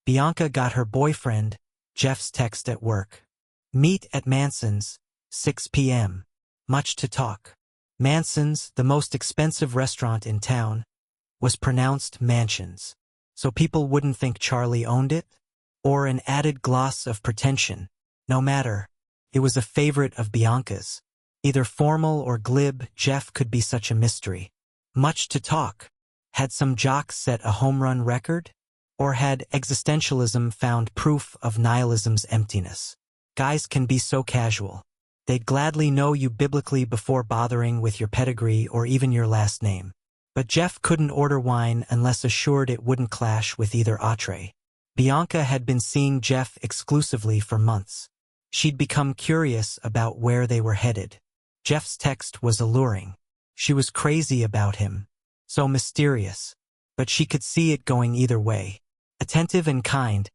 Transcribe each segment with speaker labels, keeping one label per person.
Speaker 1: Bianca got her boyfriend, Geoff's text at work. Meet at Manson's, 6 p.m. Much to talk. Manson's, the most expensive restaurant in town, was pronounced Mansions. So people wouldn't think Charlie owned it? Or an added gloss of pretension. No matter. It was a favorite of Bianca's. Either formal or glib, Geoff could be such a mystery. Much to talk. Had some jocks set a home run record? Or had existentialism found proof of nihilism's emptiness? Guys can be so casual. They'd gladly know you biblically before bothering with your pedigree or even your last name. But Geoff couldn't order wine unless assured it wouldn't clash with either entree. Bianca had been seeing Geoff exclusively for months. She'd become curious about where they were headed. Geoff's text was alluring. She was crazy about him. So mysterious. But she could see it going either way. Attentive and kind,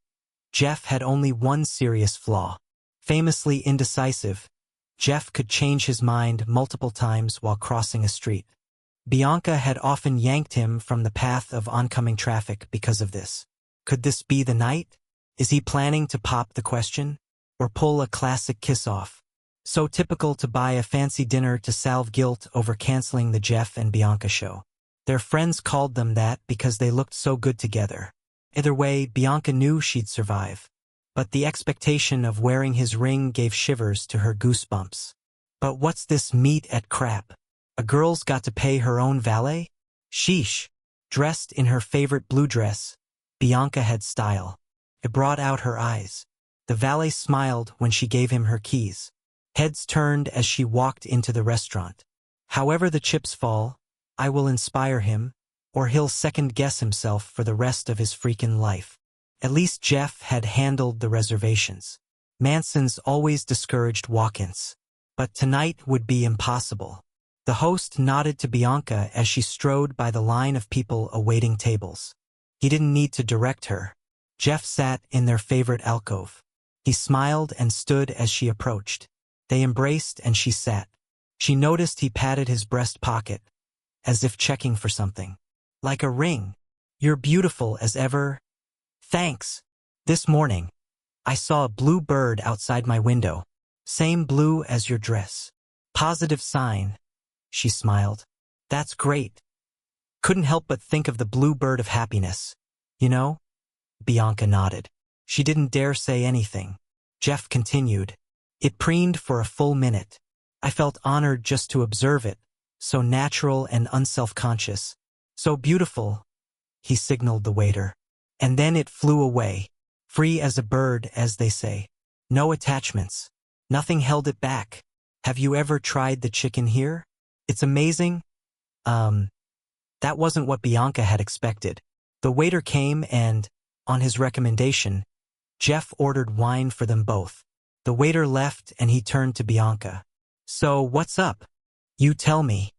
Speaker 1: Geoff had only one serious flaw. Famously indecisive, Geoff could change his mind multiple times while crossing a street. Bianca had often yanked him from the path of oncoming traffic because of this. Could this be the night? Is he planning to pop the question? Or pull a classic kiss-off? So typical to buy a fancy dinner to salve guilt over canceling the Geoff and Bianca show. Their friends called them that because they looked so good together. Either way, Bianca knew she'd survive. But the expectation of wearing his ring gave shivers to her goosebumps. But what's this meet at crap? A girl's got to pay her own valet? Sheesh. Dressed in her favorite blue dress, Bianca had style. It brought out her eyes. The valet smiled when she gave him her keys. Heads turned as she walked into the restaurant. However the chips fall, I will inspire him, or he'll second-guess himself for the rest of his freaking life. At least Geoff had handled the reservations. Manson's always discouraged walk-ins. But tonight would be impossible. The host nodded to Bianca as she strode by the line of people awaiting tables. He didn't need to direct her. Geoff sat in their favorite alcove. He smiled and stood as she approached. They embraced and she sat. She noticed he patted his breast pocket, as if checking for something. Like a ring. You're beautiful as ever. Thanks. This morning, I saw a blue bird outside my window. Same blue as your dress. Positive sign. She smiled. That's great. Couldn't help but think of the blue bird of happiness. You know? Bianca nodded. She didn't dare say anything. Geoff continued. It preened for a full minute. I felt honored just to observe it. So natural and unself-conscious. So beautiful. He signaled the waiter. And then it flew away. Free as a bird, as they say. No attachments. Nothing held it back. Have you ever tried the chicken here? It's amazing. That wasn't what Bianca had expected. The waiter came and, on his recommendation, Geoff ordered wine for them both. The waiter left and he turned to Bianca. So, what's up? You tell me.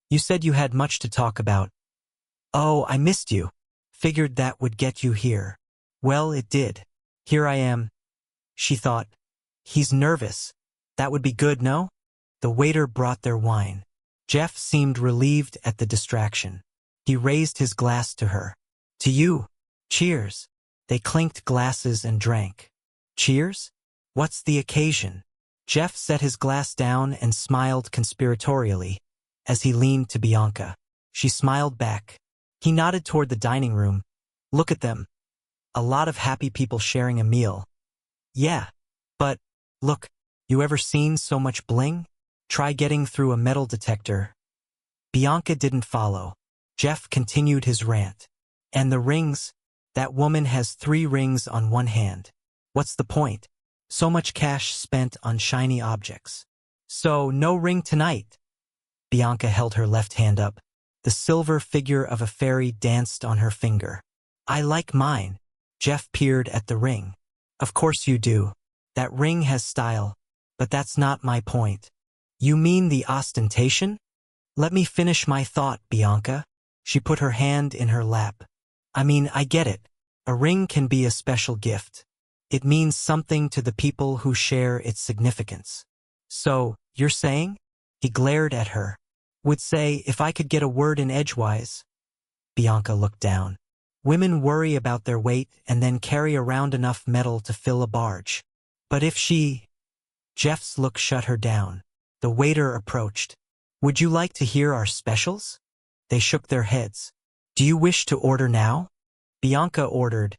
Speaker 1: You said you had much to talk about. Oh, I missed you. Figured that would get you here. Well, it did. Here I am. She thought. He's nervous. That would be good, no? The waiter brought their wine. Geoff seemed relieved at the distraction. He raised his glass to her. To you. Cheers. They clinked glasses and drank. Cheers? What's the occasion? Geoff set his glass down and smiled conspiratorially as he leaned to Bianca. She smiled back. He nodded toward the dining room. Look at them. A lot of happy people sharing a meal. Yeah. But, look, you ever seen so much bling? Try getting through a metal detector. Bianca didn't follow. Geoff continued his rant. And the rings? That woman has 3 rings on one hand. What's the point? So much cash spent on shiny objects. So, no ring tonight. Bianca held her left hand up. The silver figure of a fairy danced on her finger. I like mine. Geoff peered at the ring. Of course you do. That ring has style. But that's not my point. You mean the ostentation? Let me finish my thought, Bianca. She put her hand in her lap. I mean, I get it. A ring can be a special gift. It means something to the people who share its significance. So, you're saying? He glared at her. Would say if I could get a word in edgewise. Bianca looked down. Women worry about their weight and then carry around enough metal to fill a barge. But if she... Geoff's look shut her down. The waiter approached. Would you like to hear our specials? They shook their heads. Do you wish to order now? Bianca ordered.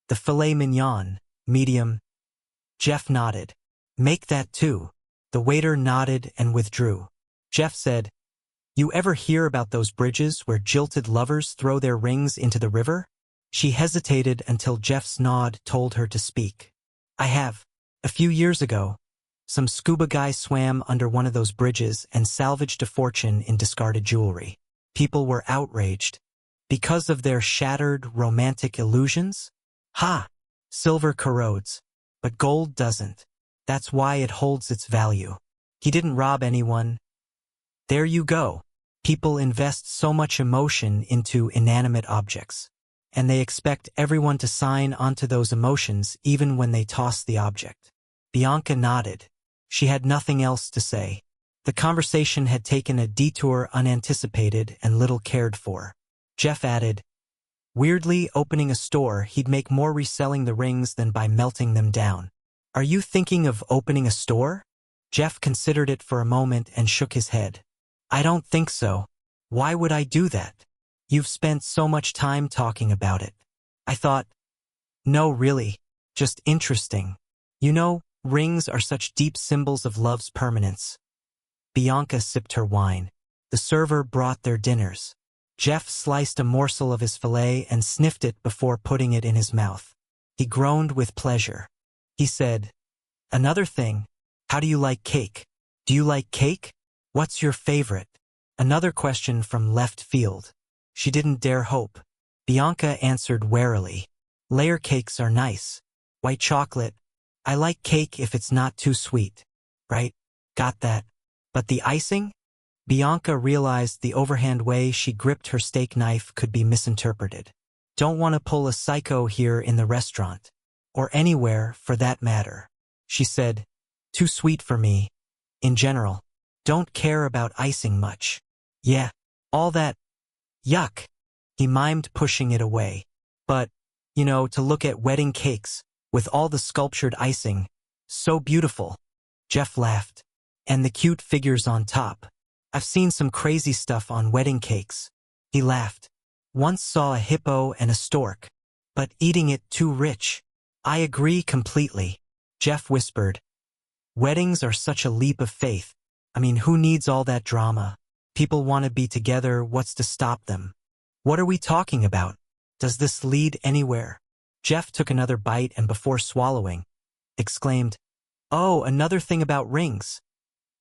Speaker 1: The filet mignon, medium. Geoff nodded. Make that too. The waiter nodded and withdrew. Geoff said, You ever hear about those bridges where jilted lovers throw their rings into the river? She hesitated until Geoff's nod told her to speak. I have. A few years ago, some scuba guy swam under one of those bridges and salvaged a fortune in discarded jewelry. People were outraged. Because of their shattered romantic illusions? Ha! Silver corrodes, but gold doesn't. That's why it holds its value. He didn't rob anyone. There you go. People invest so much emotion into inanimate objects, and they expect everyone to sign onto those emotions even when they toss the object. Bianca nodded. She had nothing else to say. The conversation had taken a detour unanticipated and little cared for. Geoff added, Weirdly, opening a store, he'd make more reselling the rings than by melting them down. Are you thinking of opening a store? Geoff considered it for a moment and shook his head. I don't think so. Why would I do that? You've spent so much time talking about it. I thought, no, really, just interesting. You know, rings are such deep symbols of love's permanence. Bianca sipped her wine. The server brought their dinners. Geoff sliced a morsel of his fillet and sniffed it before putting it in his mouth. He groaned with pleasure. He said, Another thing, how do you like cake? Do you like cake? What's your favorite? Another question from left field. She didn't dare hope. Bianca answered warily. Layer cakes are nice. White chocolate. I like cake if it's not too sweet. Right? Got that. But the icing? Bianca realized the overhand way she gripped her steak knife could be misinterpreted. Don't want to pull a psycho here in the restaurant. Or anywhere, for that matter. She said, Too sweet for me. In general. Don't care about icing much. Yeah. All that. Yuck. He mimed, pushing it away. But, to look at wedding cakes, with all the sculptured icing. So beautiful. Geoff laughed. And the cute figures on top. I've seen some crazy stuff on wedding cakes. He laughed. Once saw a hippo and a stork. But eating it too rich. I agree completely. Geoff whispered. Weddings are such a leap of faith. I mean, who needs all that drama? People want to be together, what's to stop them? What are we talking about? Does this lead anywhere? Geoff took another bite and before swallowing, exclaimed, Oh, another thing about rings.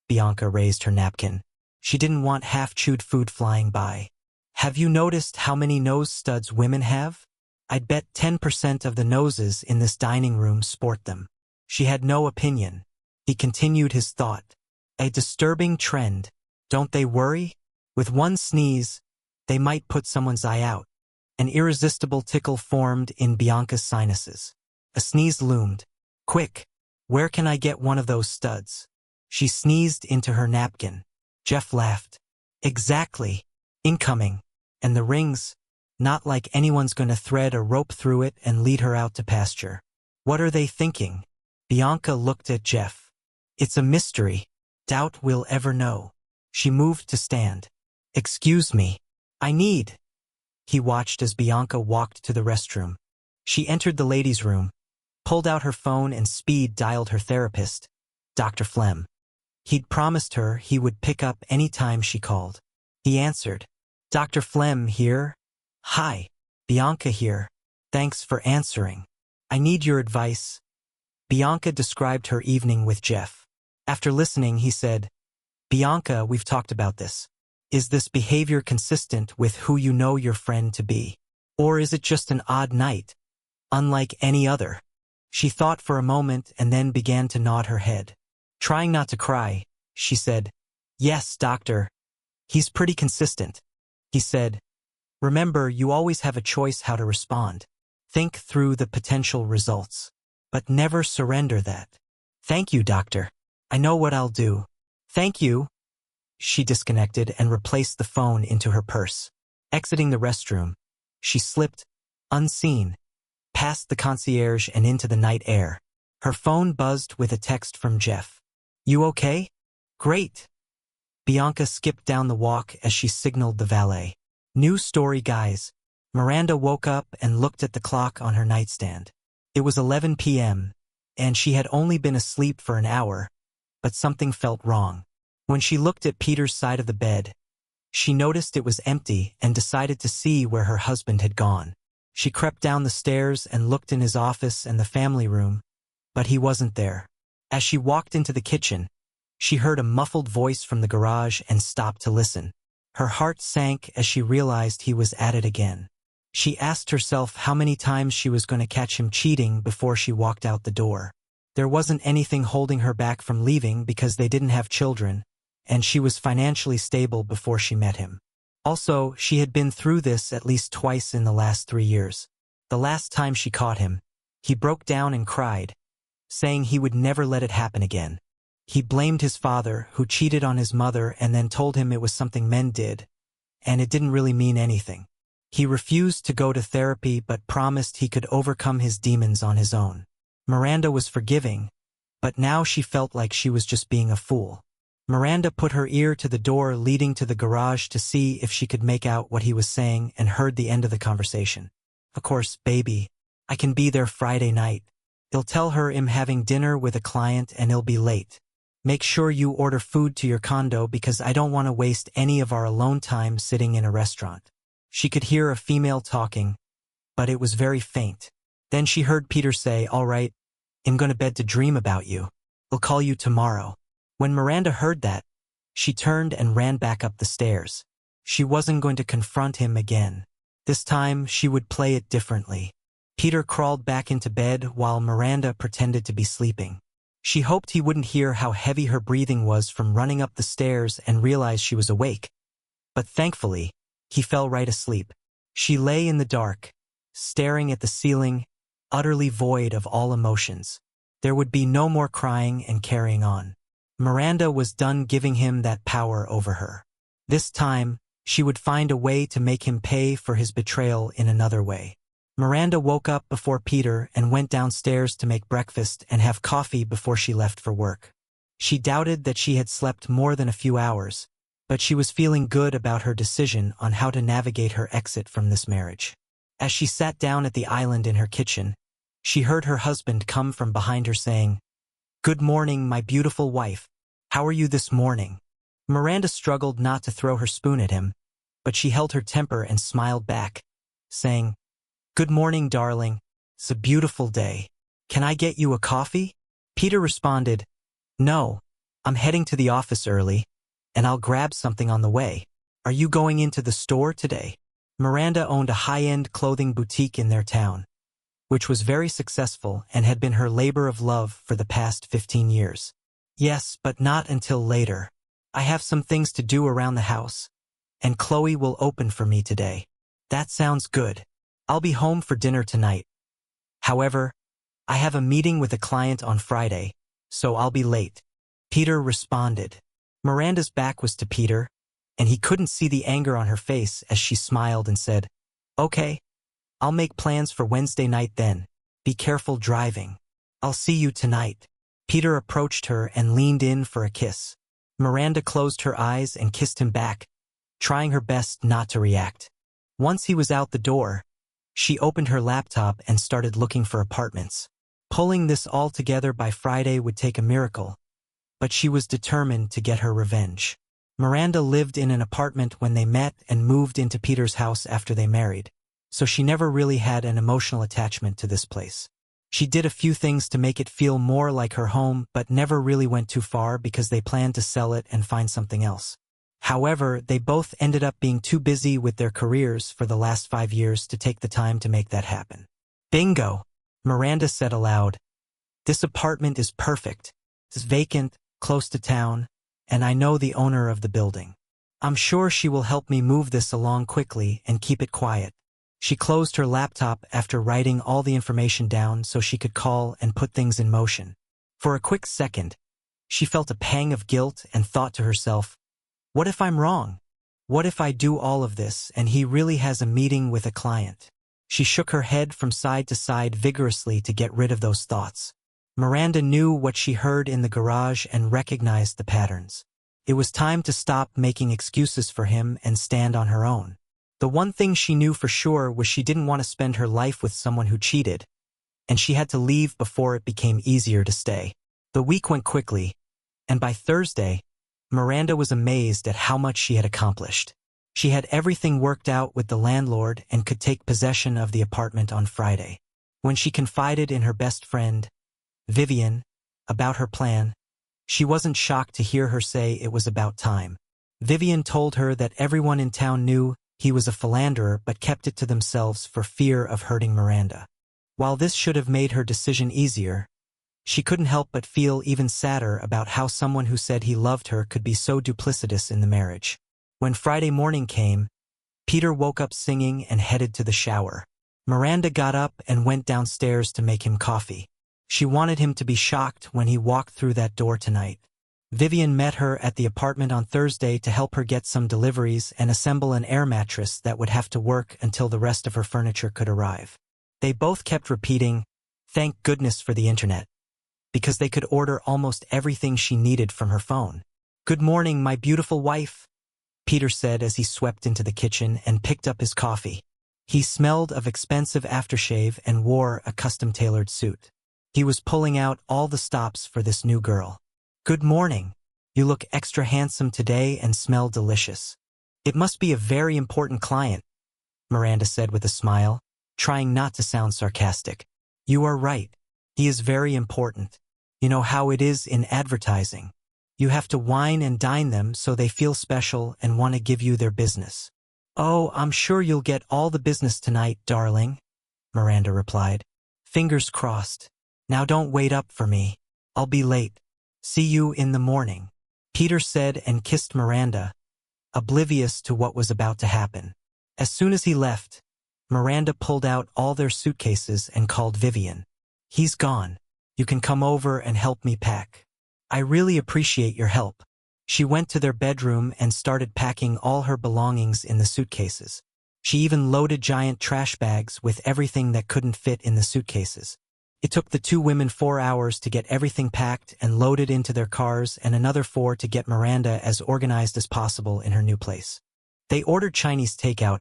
Speaker 1: Bianca raised her napkin. She didn't want half-chewed food flying by. Have you noticed how many nose studs women have? I'd bet 10% of the noses in this dining room sport them. She had no opinion. He continued his thought. A disturbing trend. Don't they worry? With one sneeze, they might put someone's eye out. An irresistible tickle formed in Bianca's sinuses. A sneeze loomed. Quick, where can I get one of those studs? She sneezed into her napkin. Geoff laughed. Exactly. Incoming. And the rings, not like anyone's gonna thread a rope through it and lead her out to pasture. What are they thinking? Bianca looked at Geoff. It's a mystery. Doubt we'll ever know. She moved to stand. Excuse me. I need. He watched as Bianca walked to the restroom. She entered the ladies' room, pulled out her phone and speed dialed her therapist, Dr. Flem. He'd promised her he would pick up any time she called. He answered. Dr. Flem here. Hi. Bianca here. Thanks for answering. I need your advice. Bianca described her evening with Geoff. After listening, he said, Bianca, we've talked about this. Is this behavior consistent with who you know your friend to be? Or is it just an odd night, unlike any other? She thought for a moment and then began to nod her head. Trying not to cry, she said, Yes, doctor. He's pretty consistent. He said, Remember, you always have a choice how to respond. Think through the potential results. But never surrender that. Thank you, doctor. I know what I'll do. Thank you. She disconnected and replaced the phone into her purse. Exiting the restroom, she slipped, unseen, past the concierge and into the night air. Her phone buzzed with a text from Geoff. "You okay?" "Great." Bianca skipped down the walk as she signaled the valet. News story, guys. Miranda woke up and looked at the clock on her nightstand. It was 11 p.m., and she had only been asleep for an hour, but something felt wrong. When she looked at Peter's side of the bed, she noticed it was empty and decided to see where her husband had gone. She crept down the stairs and looked in his office and the family room, but he wasn't there. As she walked into the kitchen, she heard a muffled voice from the garage and stopped to listen. Her heart sank as she realized he was at it again. She asked herself how many times she was going to catch him cheating before she walked out the door. There wasn't anything holding her back from leaving because they didn't have children, and she was financially stable before she met him. Also, she had been through this at least twice in the last 3 years. The last time she caught him, he broke down and cried, saying he would never let it happen again. He blamed his father, who cheated on his mother, and then told him it was something men did, and it didn't really mean anything. He refused to go to therapy but promised he could overcome his demons on his own. Miranda was forgiving, but now she felt like she was just being a fool. Miranda put her ear to the door leading to the garage to see if she could make out what he was saying and heard the end of the conversation. "Of course, baby. I can be there Friday night. He'll tell her I'm having dinner with a client and he'll be late. Make sure you order food to your condo because I don't want to waste any of our alone time sitting in a restaurant." She could hear a female talking, but it was very faint. Then she heard Peter say, "All right, I'm going to bed to dream about you. I'll call you tomorrow." When Miranda heard that, she turned and ran back up the stairs. She wasn't going to confront him again. This time, she would play it differently. Peter crawled back into bed while Miranda pretended to be sleeping. She hoped he wouldn't hear how heavy her breathing was from running up the stairs and realize she was awake. But thankfully, he fell right asleep. She lay in the dark, staring at the ceiling, utterly void of all emotions. There would be no more crying and carrying on. Miranda was done giving him that power over her. This time, she would find a way to make him pay for his betrayal in another way. Miranda woke up before Peter and went downstairs to make breakfast and have coffee before she left for work. She doubted that she had slept more than a few hours, but she was feeling good about her decision on how to navigate her exit from this marriage. As she sat down at the island in her kitchen, she heard her husband come from behind her saying, "Good morning, my beautiful wife. How are you this morning?" Miranda struggled not to throw her spoon at him, but she held her temper and smiled back, saying, "Good morning, darling. It's a beautiful day. Can I get you a coffee?" Peter responded, "No, I'm heading to the office early, and I'll grab something on the way. Are you going into the store today?" Miranda owned a high-end clothing boutique in their town, which was very successful and had been her labor of love for the past 15 years. "Yes, but not until later. I have some things to do around the house, and Chloe will open for me today." "That sounds good. I'll be home for dinner tonight. However, I have a meeting with a client on Friday, so I'll be late," Peter responded. Miranda's back was to Peter, and he couldn't see the anger on her face as she smiled and said, "Okay, I'll make plans for Wednesday night then. Be careful driving. I'll see you tonight." Peter approached her and leaned in for a kiss. Miranda closed her eyes and kissed him back, trying her best not to react. Once he was out the door, she opened her laptop and started looking for apartments. Pulling this all together by Friday would take a miracle, but she was determined to get her revenge. Miranda lived in an apartment when they met and moved into Peter's house after they married, so she never really had an emotional attachment to this place. She did a few things to make it feel more like her home, but never really went too far because they planned to sell it and find something else. However, they both ended up being too busy with their careers for the last 5 years to take the time to make that happen. "Bingo," Miranda said aloud. "This apartment is perfect. It's vacant, close to town, and I know the owner of the building. I'm sure she will help me move this along quickly and keep it quiet." She closed her laptop after writing all the information down so she could call and put things in motion. For a quick second, she felt a pang of guilt and thought to herself, what if I'm wrong? What if I do all of this and he really has a meeting with a client? She shook her head from side to side vigorously to get rid of those thoughts. Miranda knew what she heard in the garage and recognized the patterns. It was time to stop making excuses for him and stand on her own. The one thing she knew for sure was she didn't want to spend her life with someone who cheated, and she had to leave before it became easier to stay. The week went quickly, and by Thursday, Miranda was amazed at how much she had accomplished. She had everything worked out with the landlord and could take possession of the apartment on Friday. When she confided in her best friend, Vivian, about her plan, she wasn't shocked to hear her say it was about time. Vivian told her that everyone in town knew he was a philanderer but kept it to themselves for fear of hurting Miranda. While this should have made her decision easier, she couldn't help but feel even sadder about how someone who said he loved her could be so duplicitous in the marriage. When Friday morning came, Peter woke up singing and headed to the shower. Miranda got up and went downstairs to make him coffee. She wanted him to be shocked when he walked through that door tonight. Vivian met her at the apartment on Thursday to help her get some deliveries and assemble an air mattress that would have to work until the rest of her furniture could arrive. They both kept repeating, "Thank goodness for the internet," because they could order almost everything she needed from her phone. "Good morning, my beautiful wife," Peter said as he swept into the kitchen and picked up his coffee. He smelled of expensive aftershave and wore a custom-tailored suit. He was pulling out all the stops for this new girl. "Good morning. You look extra handsome today and smell delicious." "It must be a very important client," Miranda said with a smile, trying not to sound sarcastic. "You are right. He is very important. You know how it is in advertising. You have to wine and dine them so they feel special and want to give you their business." "Oh, I'm sure you'll get all the business tonight, darling," Miranda replied. "Fingers crossed. Now don't wait up for me. I'll be late. See you in the morning," Peter said and kissed Miranda, oblivious to what was about to happen. As soon as he left, Miranda pulled out all their suitcases and called Vivian. "He's gone. You can come over and help me pack. I really appreciate your help." She went to their bedroom and started packing all her belongings in the suitcases. She even loaded giant trash bags with everything that couldn't fit in the suitcases. It took the two women 4 hours to get everything packed and loaded into their cars and another 4 to get Miranda as organized as possible in her new place. They ordered Chinese takeout,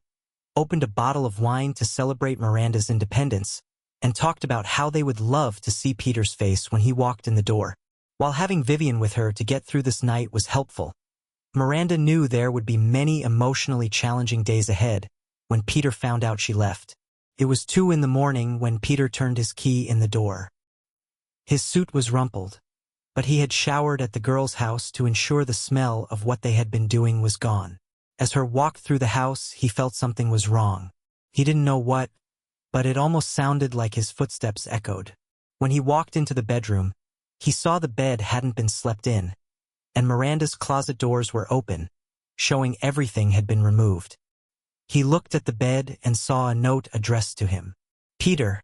Speaker 1: opened a bottle of wine to celebrate Miranda's independence, and talked about how they would love to see Peter's face when he walked in the door. While having Vivian with her to get through this night was helpful, Miranda knew there would be many emotionally challenging days ahead when Peter found out she left. It was 2 in the morning when Peter turned his key in the door. His suit was rumpled, but he had showered at the girl's house to ensure the smell of what they had been doing was gone. As her walked through the house, he felt something was wrong. He didn't know what, but it almost sounded like his footsteps echoed. When he walked into the bedroom, he saw the bed hadn't been slept in, and Miranda's closet doors were open, showing everything had been removed. He looked at the bed and saw a note addressed to him. "Peter,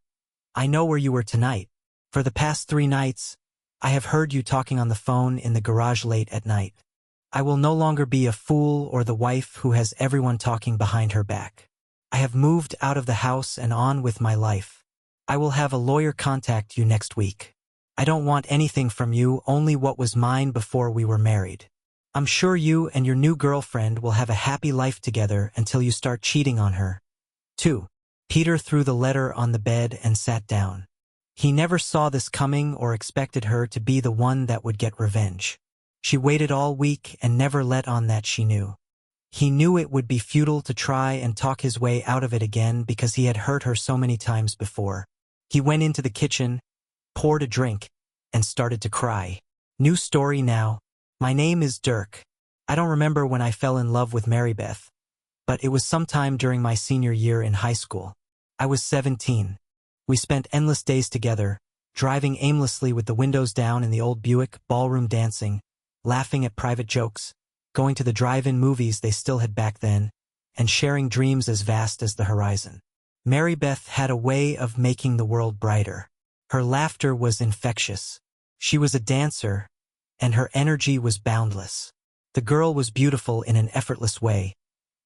Speaker 1: I know where you were tonight. For the past 3 nights, I have heard you talking on the phone in the garage late at night. I will no longer be a fool or the wife who has everyone talking behind her back. I have moved out of the house and on with my life. I will have a lawyer contact you next week. I don't want anything from you, only what was mine before we were married. I'm sure you and your new girlfriend will have a happy life together until you start cheating on her." 2. Peter threw the letter on the bed and sat down. He never saw this coming or expected her to be the one that would get revenge. She waited all week and never let on that she knew. He knew it would be futile to try and talk his way out of it again because he had hurt her so many times before. He went into the kitchen, poured a drink, and started to cry. "New story now. My name is Dirk. I don't remember when I fell in love with Marybeth, but it was sometime during my senior year in high school. I was 17. We spent endless days together, driving aimlessly with the windows down in the old Buick, ballroom dancing, laughing at private jokes, going to the drive-in movies they still had back then, and sharing dreams as vast as the horizon. Marybeth had a way of making the world brighter. Her laughter was infectious. She was a dancer, and her energy was boundless. The girl was beautiful in an effortless way,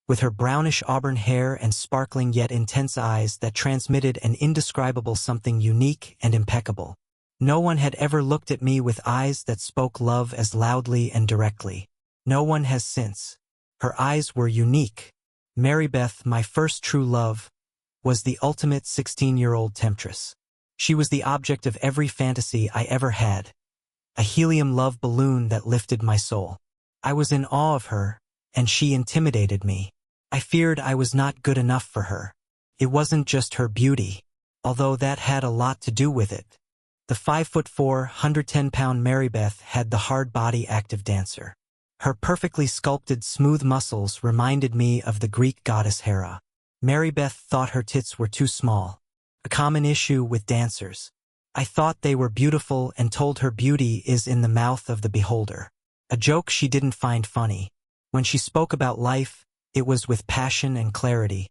Speaker 1: with her brownish auburn hair and sparkling yet intense eyes that transmitted an indescribable something unique and impeccable. No one had ever looked at me with eyes that spoke love as loudly and directly. No one has since. Her eyes were unique. Marybeth, my first true love, was the ultimate 16-year-old temptress. She was the object of every fantasy I ever had, a helium love balloon that lifted my soul. I was in awe of her, and she intimidated me. I feared I was not good enough for her. It wasn't just her beauty, although that had a lot to do with it. The 5'4", 110-pound Marybeth had the hard-body active dancer. Her perfectly sculpted smooth muscles reminded me of the Greek goddess Hera. Marybeth thought her tits were too small, a common issue with dancers. I thought they were beautiful and told her beauty is in the mouth of the beholder, a joke she didn't find funny. When she spoke about life, it was with passion and clarity,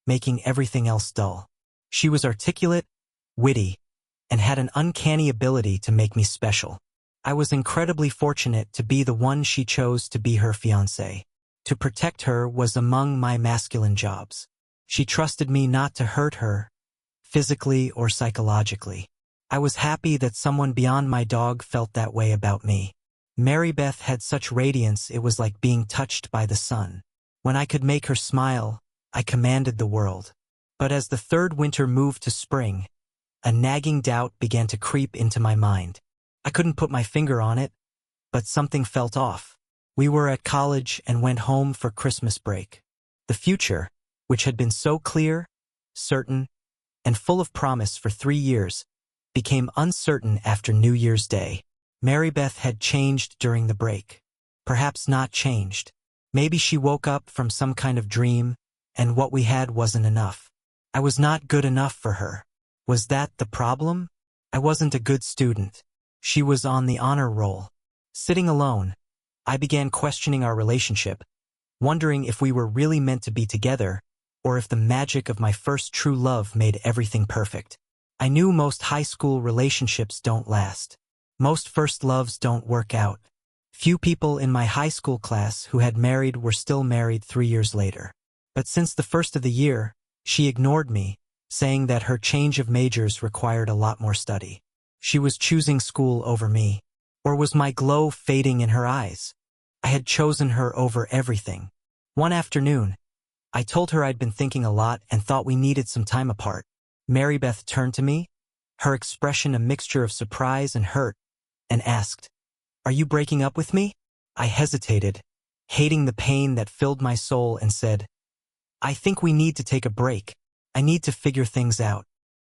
Speaker 1: making everything else dull. She was articulate, witty, and had an uncanny ability to make me special. I was incredibly fortunate to be the one she chose to be her fiancé. To protect her was among my masculine jobs. She trusted me not to hurt her, physically or psychologically. I was happy that someone beyond my dog felt that way about me. Marybeth had such radiance it was like being touched by the sun. When I could make her smile, I commanded the world. But as the third winter moved to spring, a nagging doubt began to creep into my mind. I couldn't put my finger on it, but something felt off. We were at college and went home for Christmas break. The future, which had been so clear, certain, and full of promise for 3 years, became uncertain after New Year's Day. Marybeth had changed during the break. Perhaps not changed. Maybe she woke up from some kind of dream, and what we had wasn't enough. I was not good enough for her. Was that the problem? I wasn't a good student. She was on the honor roll. Sitting alone, I began questioning our relationship, wondering if we were really meant to be together, or if the magic of my first true love made everything perfect. I knew most high school relationships don't last. Most first loves don't work out. Few people in my high school class who had married were still married 3 years later. But since the first of the year, she ignored me, saying that her change of majors required a lot more study. She was choosing school over me. Or was my glow fading in her eyes? I had chosen her over everything. One afternoon, I told her I'd been thinking a lot and thought we needed some time apart. Marybeth turned to me, her expression a mixture of surprise and hurt, and asked, "Are you breaking up with me?" I hesitated, hating the pain that filled my soul, and said, "I think we need to take a break. I need to figure things out."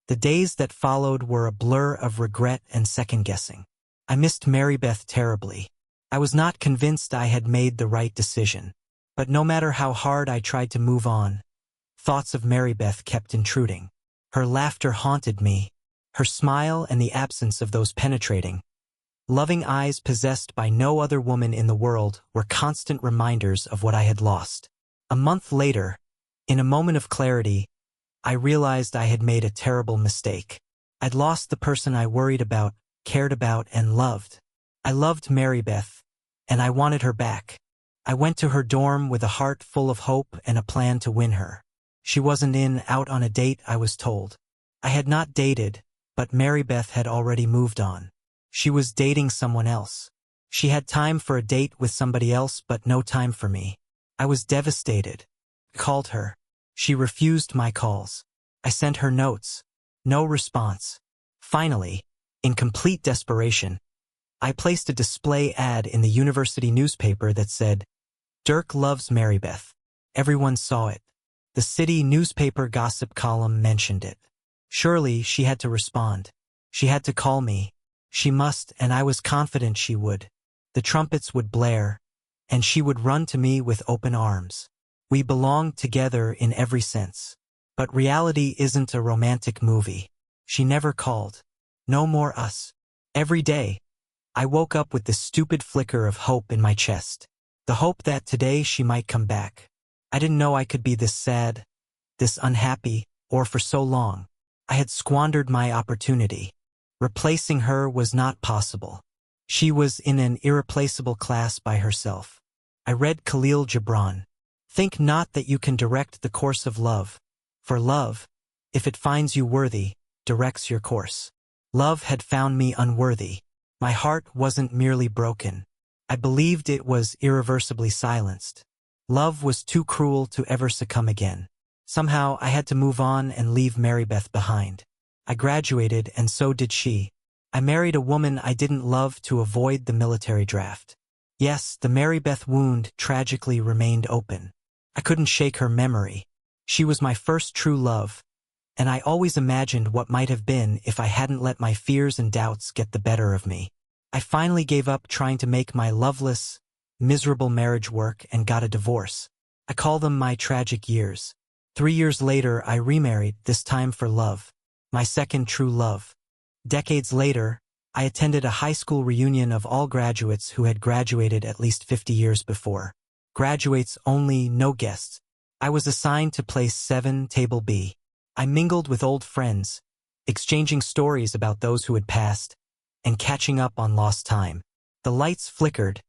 Speaker 1: The days that followed were a blur of regret and second-guessing. I missed Marybeth terribly. I was not convinced I had made the right decision. But no matter how hard I tried to move on, thoughts of Marybeth kept intruding. Her laughter haunted me, her smile and the absence of those penetrating, loving eyes possessed by no other woman in the world were constant reminders of what I had lost. A month later, in a moment of clarity, I realized I had made a terrible mistake. I'd lost the person I worried about, cared about, and loved. I loved Marybeth, and I wanted her back. I went to her dorm with a heart full of hope and a plan to win her. She wasn't out on a date, I was told. I had not dated, but Marybeth had already moved on. She was dating someone else. She had time for a date with somebody else, but no time for me. I was devastated. I called her. She refused my calls. I sent her notes. No response. Finally, in complete desperation, I placed a display ad in the university newspaper that said, "Dirk loves Marybeth." Everyone saw it. The city newspaper gossip column mentioned it. Surely she had to respond. She had to call me. She must, and I was confident she would. The trumpets would blare, and she would run to me with open arms. We belonged together in every sense. But reality isn't a romantic movie. She never called. No more us. Every day, I woke up with this stupid flicker of hope in my chest. The hope that today she might come back. I didn't know I could be this sad, this unhappy, or for so long. I had squandered my opportunity. Replacing her was not possible. She was in an irreplaceable class by herself. I read Khalil Gibran, Think not that you can direct the course of love, for love, if it finds you worthy, directs your course. Love had found me unworthy. My heart wasn't merely broken. I believed it was irreversibly silenced. Love was too cruel to ever succumb again. Somehow I had to move on and leave Marybeth behind. I graduated, and so did she. I married a woman I didn't love to avoid the military draft. Yes, the Marybeth wound tragically remained open. I couldn't shake her memory. She was my first true love, and I always imagined what might have been if I hadn't let my fears and doubts get the better of me. I finally gave up trying to make my loveless, miserable marriage work and got a divorce. I call them my tragic years. 3 years later, I remarried, this time for love. My second true love. Decades later, I attended a high school reunion of all graduates who had graduated at least 50 years before. Graduates only, no guests. I was assigned to place 7, table B. I mingled with old friends, exchanging stories about those who had passed, and catching up on lost time. The lights flickered,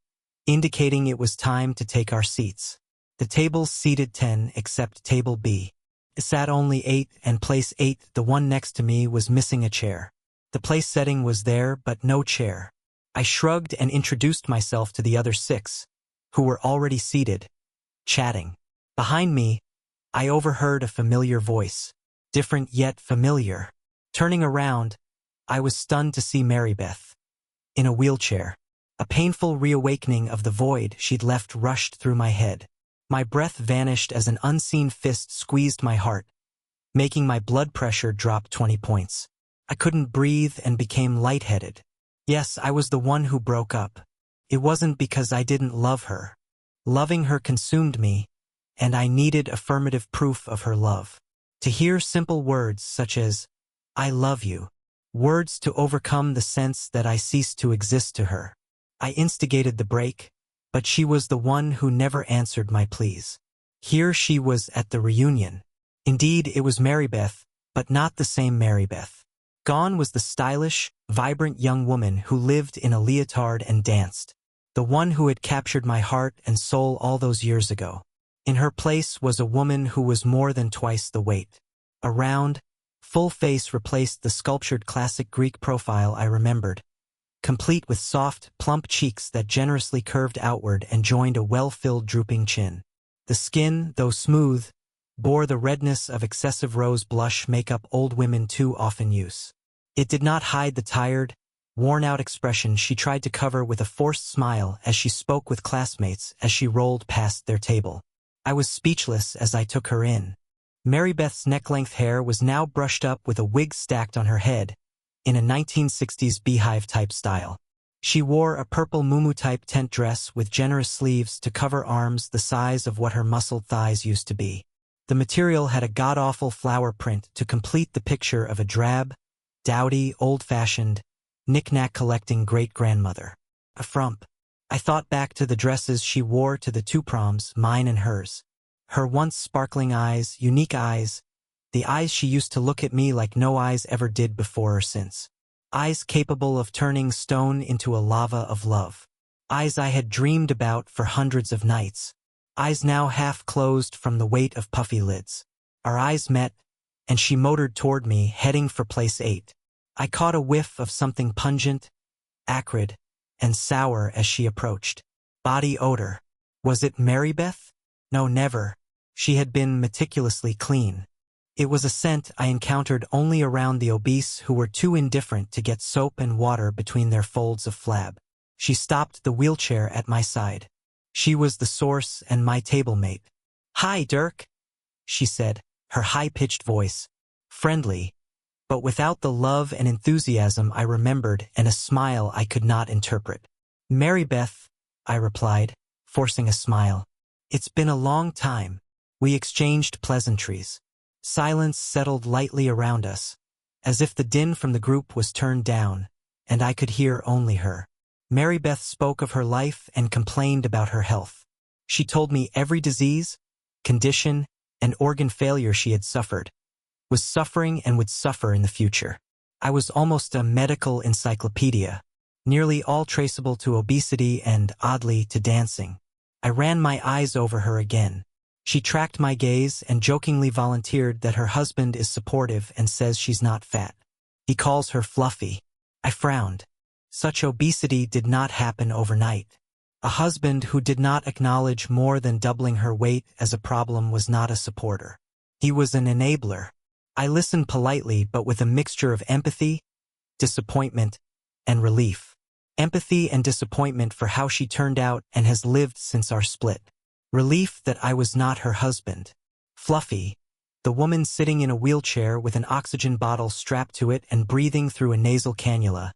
Speaker 1: indicating it was time to take our seats. The tables seated 10 except table B. It sat only 8, and place 8, the one next to me, was missing a chair. The place setting was there, but no chair. I shrugged and introduced myself to the other 6, who were already seated, chatting. Behind me, I overheard a familiar voice, different yet familiar. Turning around, I was stunned to see Marybeth, in a wheelchair. A painful reawakening of the void she'd left rushed through my head. My breath vanished as an unseen fist squeezed my heart, making my blood pressure drop 20 points. I couldn't breathe and became lightheaded. Yes, I was the one who broke up. It wasn't because I didn't love her. Loving her consumed me, and I needed affirmative proof of her love. To hear simple words such as, "I love you," words to overcome the sense that I ceased to exist to her. I instigated the break, but she was the one who never answered my pleas. Here she was at the reunion. Indeed, it was Marybeth, but not the same Marybeth. Gone was the stylish, vibrant young woman who lived in a leotard and danced, the one who had captured my heart and soul all those years ago. In her place was a woman who was more than twice the weight. A round, full face replaced the sculptured classic Greek profile I remembered, complete with soft, plump cheeks that generously curved outward and joined a well-filled drooping chin. The skin, though smooth, bore the redness of excessive rose blush makeup old women too often use. It did not hide the tired, worn-out expression she tried to cover with a forced smile as she spoke with classmates as she rolled past their table. I was speechless as I took her in. Marybeth's neck-length hair was now brushed up with a wig stacked on her head, in a 1960s beehive-type style. She wore a purple muumuu-type tent dress with generous sleeves to cover arms the size of what her muscled thighs used to be. The material had a god-awful flower print to complete the picture of a drab, dowdy, old-fashioned, knick-knack-collecting great-grandmother. A frump. I thought back to the dresses she wore to the 2 proms, mine and hers. Her once sparkling eyes, unique eyes, the eyes she used to look at me like no eyes ever did before or since. Eyes capable of turning stone into a lava of love. Eyes I had dreamed about for hundreds of nights. Eyes now half closed from the weight of puffy lids. Our eyes met, and she motored toward me, heading for place 8. I caught a whiff of something pungent, acrid, and sour as she approached. Body odor. Was it Marybeth? No, never. She had been meticulously clean. It was a scent I encountered only around the obese who were too indifferent to get soap and water between their folds of flab. She stopped the wheelchair at my side. She was the source and my table mate. "Hi, Dirk," she said, her high-pitched voice, friendly, but without the love and enthusiasm I remembered and a smile I could not interpret. "Marybeth," I replied, forcing a smile. "It's been a long time." We exchanged pleasantries. Silence settled lightly around us, as if the din from the group was turned down, and I could hear only her. Marybeth spoke of her life and complained about her health. She told me every disease, condition, and organ failure she had suffered, was suffering and would suffer in the future. I was almost a medical encyclopedia, nearly all traceable to obesity and, oddly, to dancing. I ran my eyes over her again. She tracked my gaze and jokingly volunteered that her husband is supportive and says she's not fat. He calls her fluffy. I frowned. Such obesity did not happen overnight. A husband who did not acknowledge more than doubling her weight as a problem was not a supporter. He was an enabler. I listened politely but with a mixture of empathy, disappointment, and relief. Empathy and disappointment for how she turned out and has lived since our split. Relief that I was not her husband. Fluffy, the woman sitting in a wheelchair with an oxygen bottle strapped to it and breathing through a nasal cannula,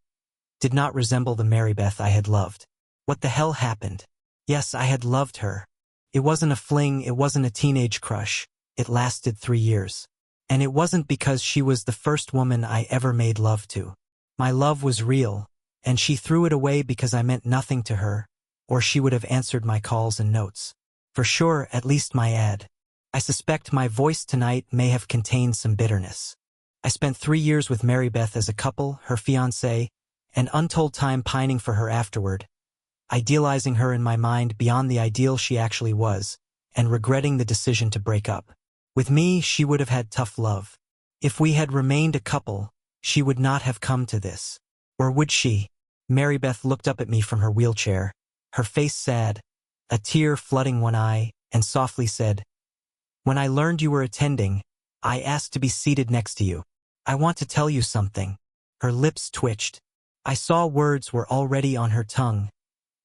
Speaker 1: did not resemble the Marybeth I had loved. What the hell happened? Yes, I had loved her. It wasn't a fling, it wasn't a teenage crush. It lasted 3 years. And it wasn't because she was the first woman I ever made love to. My love was real, and she threw it away because I meant nothing to her, or she would have answered my calls and notes. For sure, at least my ad. I suspect my voice tonight may have contained some bitterness. I spent 3 years with Marybeth as a couple, her fiancé, and untold time pining for her afterward, idealizing her in my mind beyond the ideal she actually was, and regretting the decision to break up. With me, she would have had tough love. If we had remained a couple, she would not have come to this. Or would she? Marybeth looked up at me from her wheelchair, her face sad, a tear flooding one eye, and softly said, "When I learned you were attending, I asked to be seated next to you. I want to tell you something." Her lips twitched. I saw words were already on her tongue,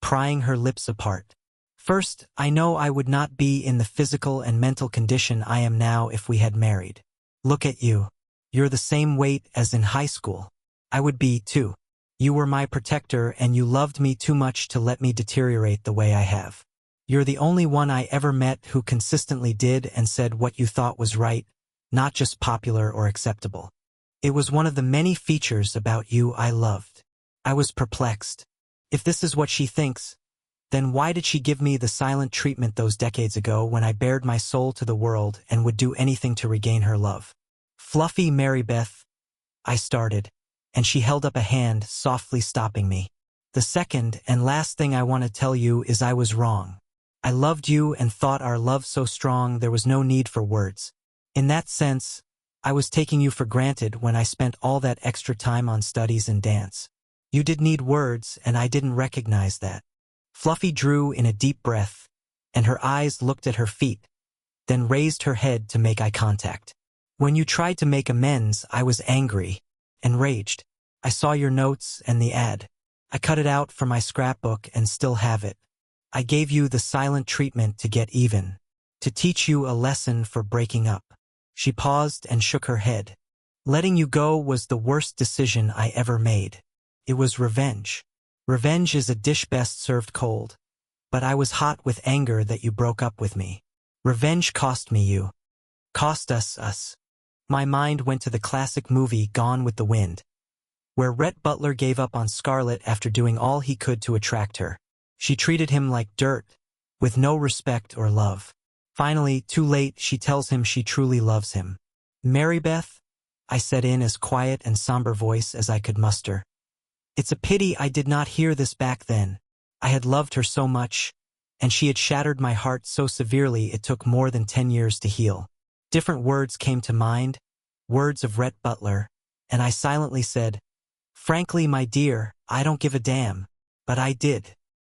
Speaker 1: prying her lips apart. First, I know I would not be in the physical and mental condition I am now if we had married. Look at you. You're the same weight as in high school. I would be, too. You were my protector and you loved me too much to let me deteriorate the way I have. You're the only one I ever met who consistently did and said what you thought was right, not just popular or acceptable. It was one of the many features about you I loved. I was perplexed. If this is what she thinks, then why did she give me the silent treatment those decades ago when I bared my soul to the world and would do anything to regain her love? Fluffy Marybeth, I started, and she held up a hand, softly stopping me. The second and last thing I want to tell you is I was wrong. I loved you and thought our love so strong there was no need for words. In that sense, I was taking you for granted when I spent all that extra time on studies and dance. You did need words, and I didn't recognize that. Fluffy drew in a deep breath, and her eyes looked at her feet, then raised her head to make eye contact. When you tried to make amends, I was angry, enraged. I saw your notes and the ad. I cut it out from my scrapbook and still have it. I gave you the silent treatment to get even, to teach you a lesson for breaking up. She paused and shook her head. Letting you go was the worst decision I ever made. It was revenge. Revenge is a dish best served cold. But I was hot with anger that you broke up with me. Revenge cost me you. Cost us. My mind went to the classic movie Gone with the Wind, where Rhett Butler gave up on Scarlett after doing all he could to attract her. She treated him like dirt, with no respect or love. Finally, too late, she tells him she truly loves him. Marybeth, I said in as quiet and somber voice as I could muster. It's a pity I did not hear this back then. I had loved her so much, and she had shattered my heart so severely it took more than 10 years to heal. Different words came to mind, words of Rhett Butler, and I silently said, "Frankly, my dear, I don't give a damn." But I did.